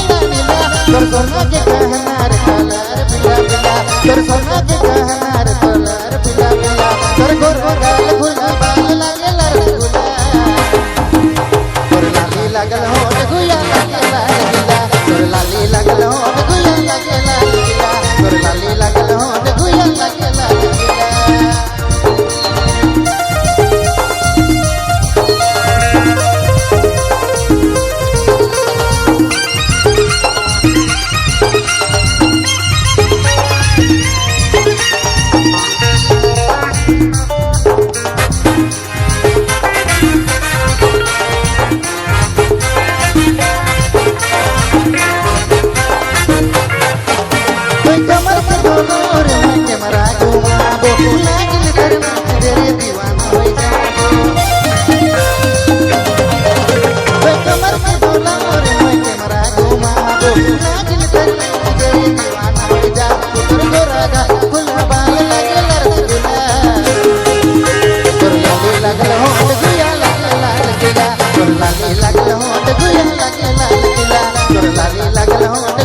सोना के कहनार कलर पिला पिला तोर सोना के कहनार कलर पिला पिला तोर गोर गाल फूला बाल लागल रसगुल्ला तोर लाली लागल होठ गुया लागल रसगुल्ला तोर लाली लागल होठ गुया लागल रसगुल्ला तोर लाली लागल होठ गुया लागल रसगुल्ला लागल हो